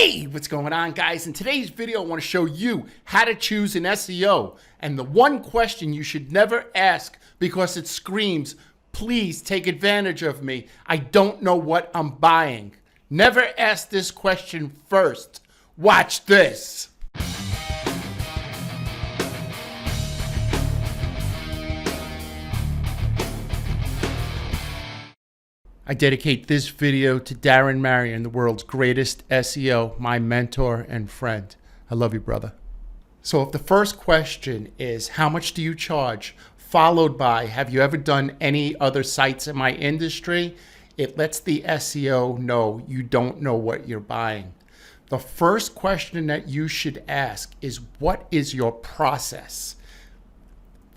Hey, what's going on, guys? In today's video, I want to show you how to choose an SEO. And the one question you should never ask because it screams, please take advantage of me. I don't know what I'm buying. Never ask this question first. Watch this. I dedicate this video to Darren Marion, the world's greatest SEO, my mentor and friend. I love you, brother. So if the first question is, how much do you charge? Followed by, have you ever done any other sites in my industry? It lets the SEO know you don't know what you're buying. The first question that you should ask is, what is your process?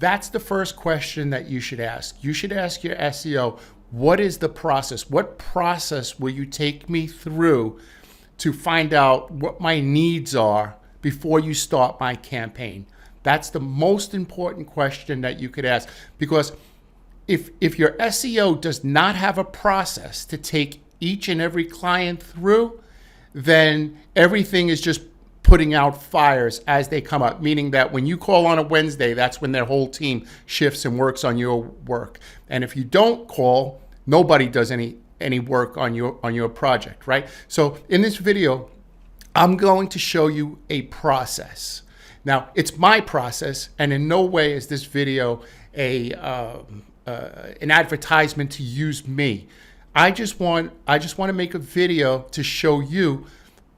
That's the first question that you should ask. You should ask your SEO, what is the process? What process will you take me through to find out what my needs are before you start my campaign? That's the most important question that you could ask, because if your SEO does not have a process to take each and every client through, then everything is just putting out fires as they come up, meaning that when you call on a Wednesday, that's when their whole team shifts and works on your work. And if you don't call, nobody does any work on your project, right? So in this video, I'm going to show you a process. Now, it's my process, and in no way is this video an advertisement to use me. I just want to make a video to show you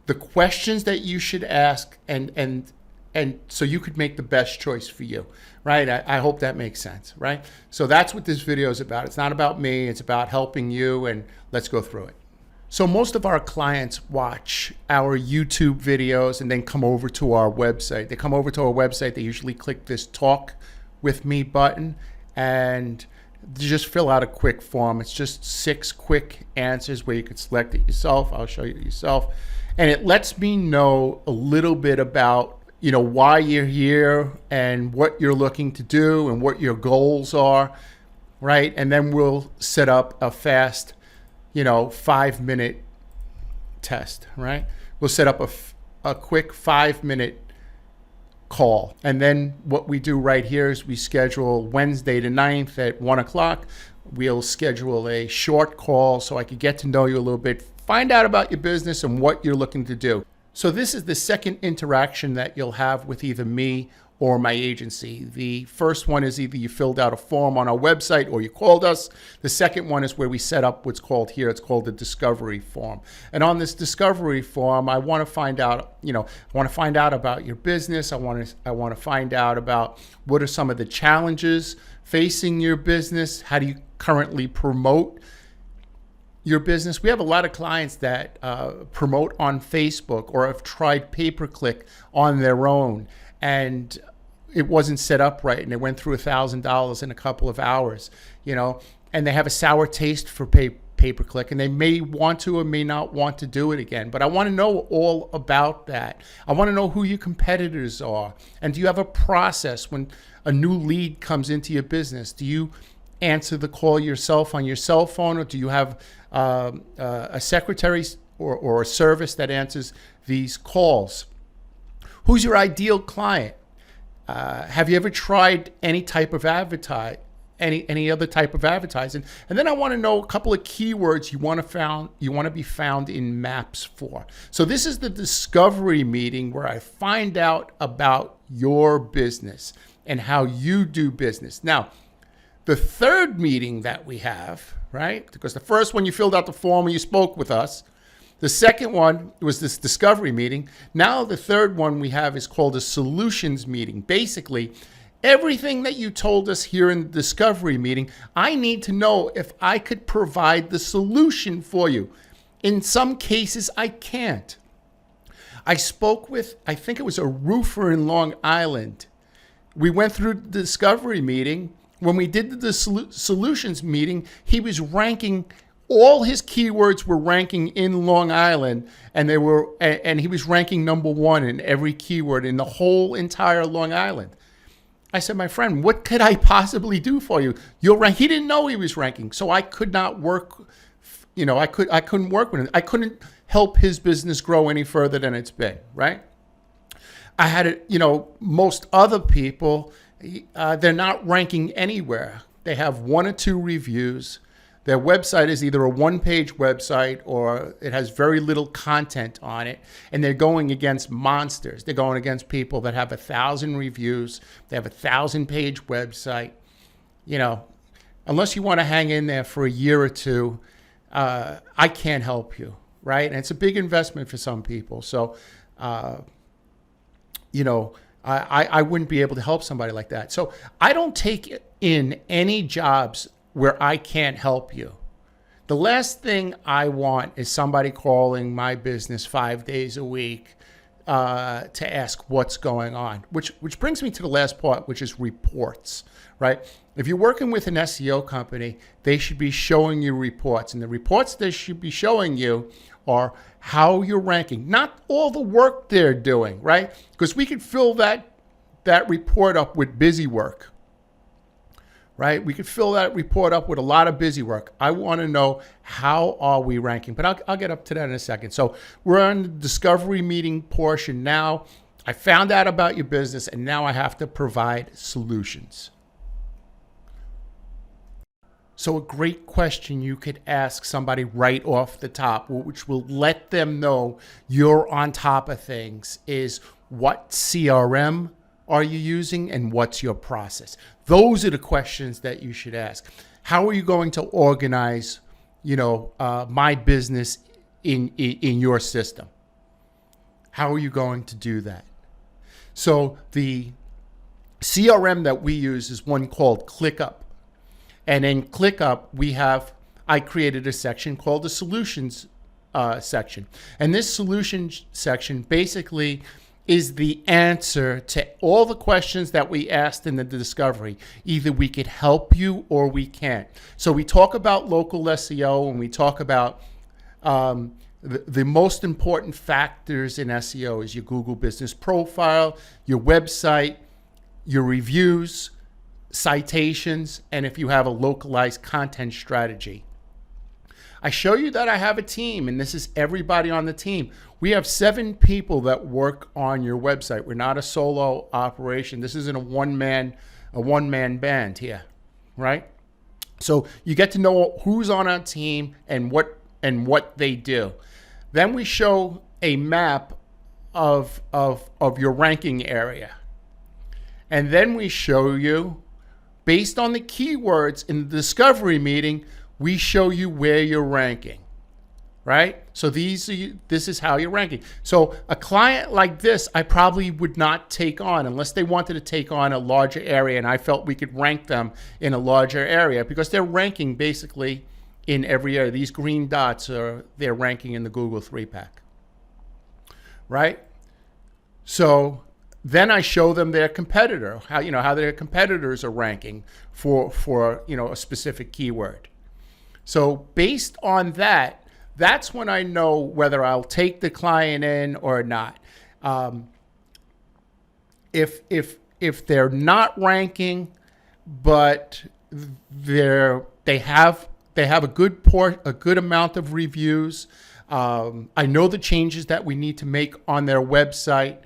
the questions that you should ask, and so you could make the best choice for you, right? I hope that makes sense, right? So that's what this video is about. It's not about me, it's about helping you, and let's go through it. So most of our clients watch our YouTube videos and then come over to our website. They come over to our website, they usually click this Talk With Me button, and just fill out a quick form. It's just 6 quick answers where you can select it yourself. I'll show you yourself. And it lets me know a little bit about, why you're here and what you're looking to do and what your goals are, right? And then we'll set up a fast, 5-minute test, right? We'll set up a quick 5-minute call. And then what we do right here is we schedule Wednesday the 9th at 1 o'clock. We'll schedule a short call so I could get to know you a little bit, find out about your business and what you're looking to do. So this is the second interaction that you'll have with either me or my agency. The first one is either you filled out a form on our website or you called us. The second one is where we set up what's called here, it's called the discovery form. And on this discovery form, I want to find out, about your business. I want to find out about what are some of the challenges facing your business. How do you currently promote your business? We have a lot of clients that promote on Facebook or have tried pay-per-click on their own, and it wasn't set up right, and they went through $1,000 in a couple of hours, and they have a sour taste for pay-per-click, and they may want to or may not want to do it again. But I want to know all about that. I want to know who your competitors are, and do you have a process when a new lead comes into your business? Do you answer the call yourself on your cell phone, or do you have a secretary or a service that answers these calls? Who's your ideal client? Have you ever tried any type of any other type of advertising? And then I want to know a couple of keywords you want to be found in maps for. So this is the discovery meeting where I find out about your business and how you do business. Now, the third meeting that we have, right? Because the first one you filled out the form and you spoke with us. The second one was this discovery meeting. Now the third one we have is called a solutions meeting. Basically, everything that you told us here in the discovery meeting, I need to know if I could provide the solution for you. In some cases, I can't. I spoke with, I think it was a roofer in Long Island. We went through the discovery meeting. When we did the solutions meeting, he was ranking, all his keywords were ranking in Long Island, and he was ranking #1 in every keyword in the whole entire Long Island. I said, my friend, what could I possibly do for you? You'll rank. He didn't know he was ranking, so I could not work. I couldn't work with him. I couldn't help his business grow any further than it's been, right? I had it, most other people, they're not ranking anywhere. They have 1 or 2 reviews. Their website is either a one-page website or it has very little content on it. And they're going against monsters. They're going against people that have 1,000 reviews. They have a 1,000-page website. Unless you want to hang in there for a year or two, I can't help you, right? And it's a big investment for some people. So, I wouldn't be able to help somebody like that. So I don't take in any jobs where I can't help you. The last thing I want is somebody calling my business 5 days a week to ask what's going on, which brings me to the last part, which is reports, right? If you're working with an SEO company, they should be showing you reports. And the reports they should be showing you are how you're ranking, not all the work they're doing, right? Because we could fill that report up with busy work, right? We could fill that report up with a lot of busy work. I want to know, how are we ranking? But I'll get up to that in a second. So we're on the discovery meeting portion now. I found out about your business, and now I have to provide solutions. So a great question you could ask somebody right off the top, which will let them know you're on top of things, is what CRM are you using and what's your process? Those are the questions that you should ask. How are you going to organize, my business in your system? How are you going to do that? So the CRM that we use is one called ClickUp. And in ClickUp, I created a section called the solutions section. And this solutions section basically is the answer to all the questions that we asked in the discovery. Either we could help you or we can't. So we talk about local SEO, and we talk about the most important factors in SEO is your Google business profile, your website, your reviews, citations, and if you have a localized content strategy. I show you that I have a team, and this is everybody on the team. We have 7 people that work on your website. We're not a solo operation. This isn't a one-man band here, right? So you get to know who's on our team and what they do. Then we show a map of your ranking area. And then we show you, based on the keywords in the discovery meeting, we show you where you're ranking, right? So this is how you're ranking. So a client like this, I probably would not take on unless they wanted to take on a larger area, and I felt we could rank them in a larger area because they're ranking basically in every area. These green dots they're ranking in the Google 3-pack, right? So then I show them their competitor, how their competitors are ranking for a specific keyword. So based on that, that's when I know whether I'll take the client in or not. If they're not ranking, but they have a good amount of reviews, I know the changes that we need to make on their website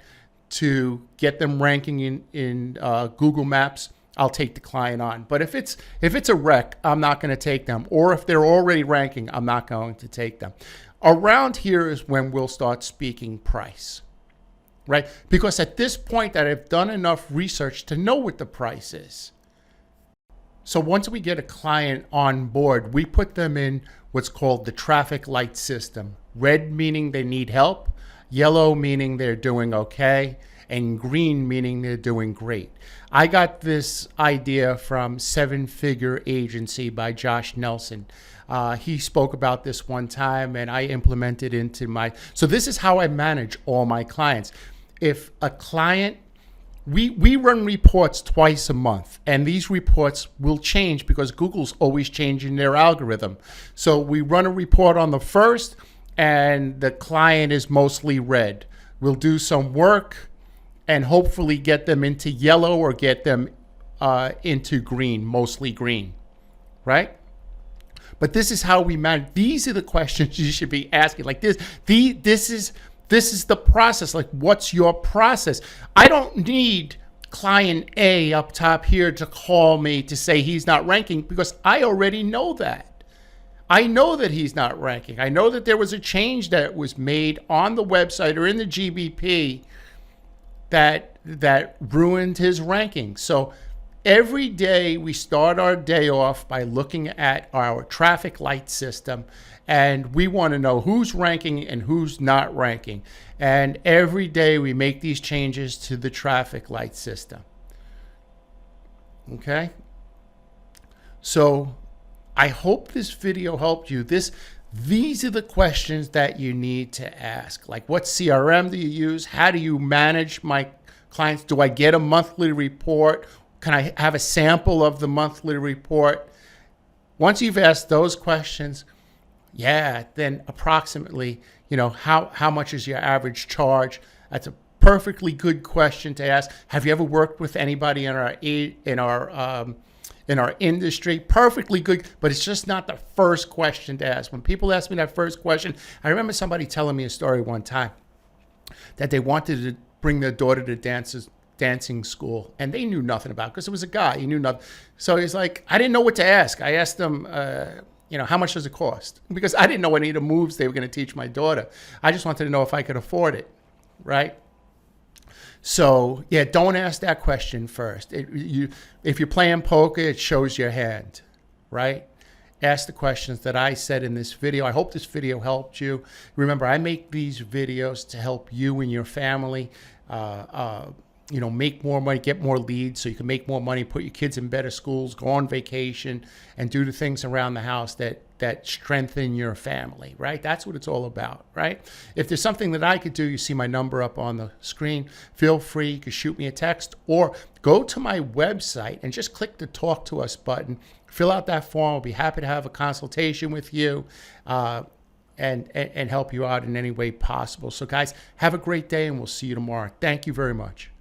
to get them ranking in Google Maps, I'll take the client on. But if it's a wreck, I'm not going to take them. Or if they're already ranking, I'm not going to take them. Around here is when we'll start speaking price, right? Because at this point that I've done enough research to know what the price is. So once we get a client on board, we put them in what's called the traffic light system. Red meaning they need help, yellow meaning they're doing okay, and green meaning they're doing great. I got this idea from 7-Figure Agency by Josh Nelson. He spoke about this one time, and I implemented into so this is how I manage all my clients. If a client, we run reports twice a month, and these reports will change because Google's always changing their algorithm. So we run a report on the 1st, and the client is mostly red. We'll do some work and hopefully get them into yellow or get them into green, mostly green, right? But this is how we manage. These are the questions you should be asking. Like this is the process. Like, what's your process? I don't need client A up top here to call me to say he's not ranking, because I already know that. I know that he's not ranking. I know that there was a change that was made on the website or in the GBP that ruined his ranking. So every day we start our day off by looking at our traffic light system, and we want to know who's ranking and who's not ranking. And every day we make these changes to the traffic light system. Okay? So I hope this video helped you. These are the questions that you need to ask. Like, what CRM do you use? How do you manage my clients? Do I get a monthly report? Can I have a sample of the monthly report? Once you've asked those questions, then approximately, how much is your average charge? That's a perfectly good question to ask. Have you ever worked with anybody in our industry? Perfectly good, but it's just not the first question to ask. When people ask me that first question, I remember somebody telling me a story one time that they wanted to bring their daughter to dancing school, and they knew nothing about it, because it was a guy. He knew nothing. So he's like, I didn't know what to ask. I asked them, how much does it cost? Because I didn't know any of the moves they were going to teach my daughter. I just wanted to know if I could afford it, right? So don't ask that question first. If you're playing poker, it shows your hand, right? Ask the questions that I said in this video. I hope this video helped you. Remember, I make these videos to help you and your family make more money, get more leads so you can make more money, put your kids in better schools, go on vacation, and do the things around the house that strengthen your family, right? That's what it's all about, right? If there's something that I could do, you see my number up on the screen, feel free, you can shoot me a text or go to my website and just click the Talk to Us button, fill out that form. I'll be happy to have a consultation with you and help you out in any way possible. So guys, have a great day, and we'll see you tomorrow. Thank you very much.